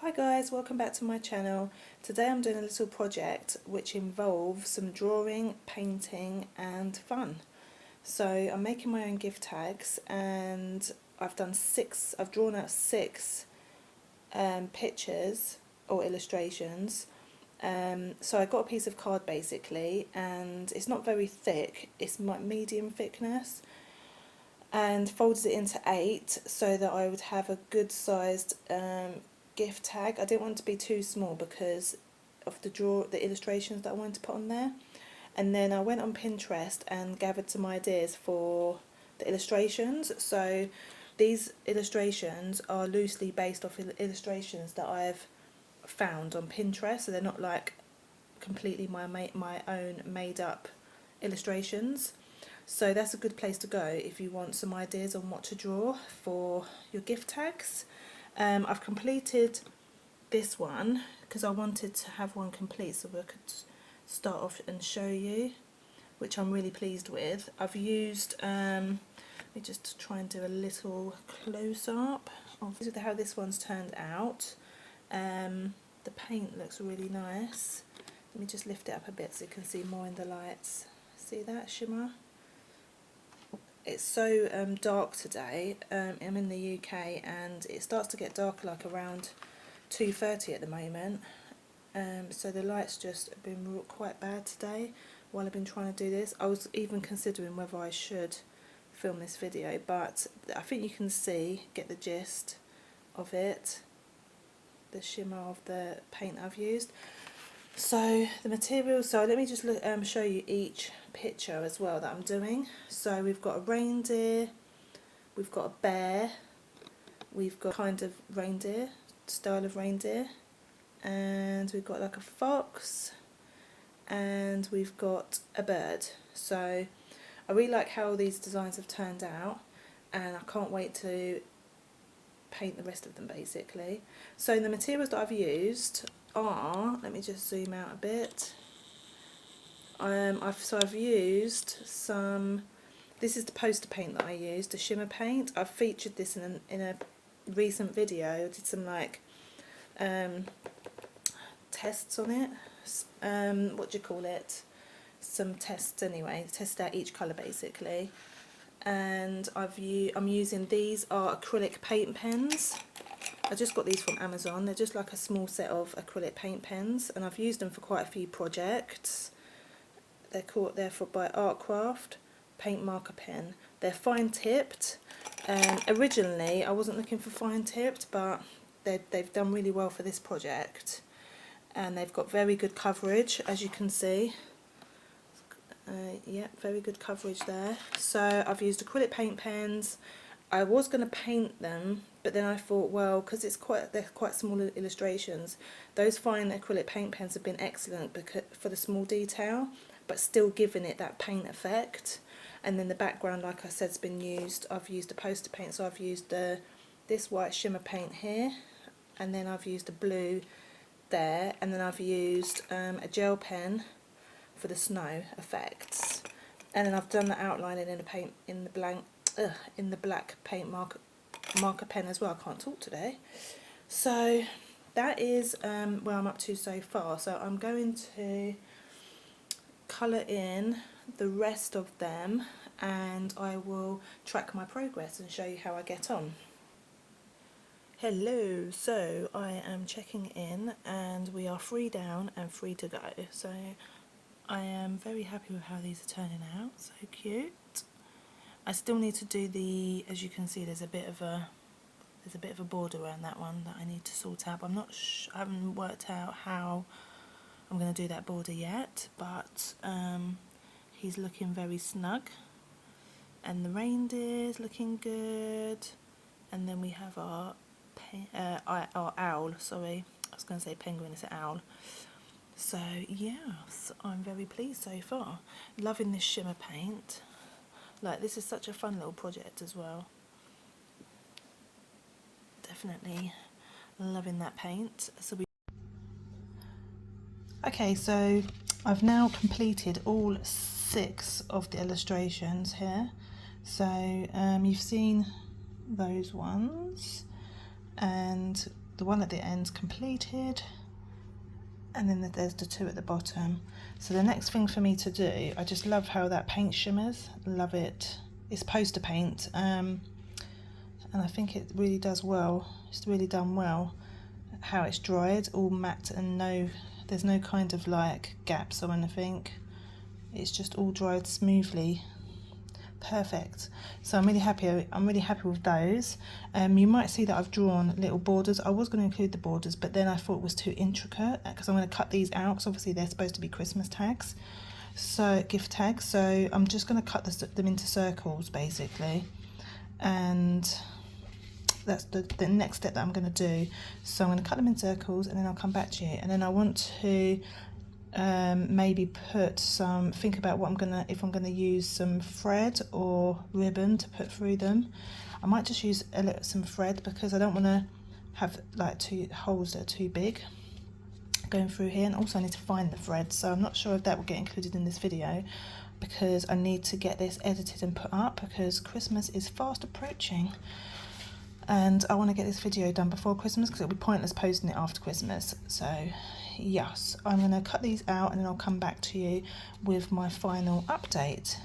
Hi guys, welcome back to my channel. Today I'm doing a little project which involves some drawing, painting and fun. So I'm making my own gift tags and I've drawn out six pictures or illustrations. So I got a piece of card basically, and it's not very thick, it's medium thickness, and folded it into 8 so that I would have a good sized gift tag. I didn't want it to be too small because of the illustrations that I wanted to put on there. And then I went on Pinterest and gathered some ideas for the illustrations. So these illustrations are loosely based off illustrations that I've found on Pinterest, so they're not like completely my own made up illustrations. So that's a good place to go if you want some ideas on what to draw for your gift tags. I've completed this one because I wanted to have one complete so I could start off and show you, which I'm really pleased with. I've used, let me just try and do a little close-up of how this one's turned out. The paint looks really nice. Let me just lift it up a bit so you can see more in the lights. See that shimmer? It's so dark today. I'm in the UK and it starts to get darker like around 2:30 at the moment. So the lights just have been quite bad today while I've been trying to do this. I was even considering whether I should film this video, but I think you can get the gist of it, the shimmer of the paint I've used. So the materials, so let me just show you each picture as well that I'm doing. So we've got a reindeer, we've got a bear, we've got kind of reindeer, style of reindeer, and we've got like a fox, and we've got a bird. So I really like how these designs have turned out, and I can't wait to paint the rest of them basically. So the materials that I've used are, let me just zoom out a bit. I've used some, this is the poster paint that I used, the shimmer paint. I've featured this in a recent video. I did some like tests on it, what do you call it, some tests anyway, test out each colour basically. And I'm using, these are acrylic paint pens. I just got these from Amazon. They're just like a small set of acrylic paint pens, and I've used them for quite a few projects. They're by Artcraft paint marker pen. They're fine tipped. Originally I wasn't looking for fine tipped, but they've done really well for this project, and they've got very good coverage, as you can see. Yeah, very good coverage there. So I've used acrylic paint pens. I was going to paint them, but then I thought, well, because they're quite small illustrations, those fine acrylic paint pens have been excellent for the small detail, but still giving it that paint effect. And then the background, like I said, has been used. I've used a poster paint, so I've used this white shimmer paint here, and then I've used a blue there, and then I've used a gel pen for the snow effects, and then I've done the outlining in the black paint marker pen as well. I can't talk today. So that is where I'm up to so far. So I'm going to colour in the rest of them, and I will track my progress and show you how I get on. Hello, so I am checking in and we are 3 down and 3 to go. So I am very happy with how these are turning out. So cute. I still need to do as you can see, there's a bit of a border around that one that I need to sort out. I'm not I haven't worked out how I'm going to do that border yet, but he's looking very snug, and the reindeer's looking good, and then we have our owl. Sorry, I was going to say penguin, it's an owl. So yes, I'm very pleased so far. Loving this shimmer paint. Like, this is such a fun little project as well. Definitely loving that paint. Okay, so I've now completed all 6 of the illustrations here. So you've seen those ones, and the one at the end's completed, and then there's the two at the bottom. So the next thing for me to do, I just love how that paint shimmers, love it. It's poster paint, and I think it really does well. It's really done well. How it's dried, all matte, and there's no kind of like gaps or anything. It's just all dried smoothly. Perfect. So I'm really happy with those. You might see that I've drawn little borders. I was going to include the borders, but then I thought it was too intricate because I'm going to cut these out, because obviously they're supposed to be Christmas tags, so gift tags. So I'm just going to cut them into circles basically, and that's the next step that I'm going to do. So I'm going to cut them in circles, and then I'll come back to you. And then I want to maybe think about if I'm gonna use some thread or ribbon to put through them. I might just use some thread, because I don't want to have like two holes that are too big going through here, and also I need to find the thread, so I'm not sure if that will get included in this video, because I need to get this edited and put up, because Christmas is fast approaching and I want to get this video done before Christmas, because it'll be pointless posting it after Christmas. So yes, I'm going to cut these out, and then I'll come back to you with my final update.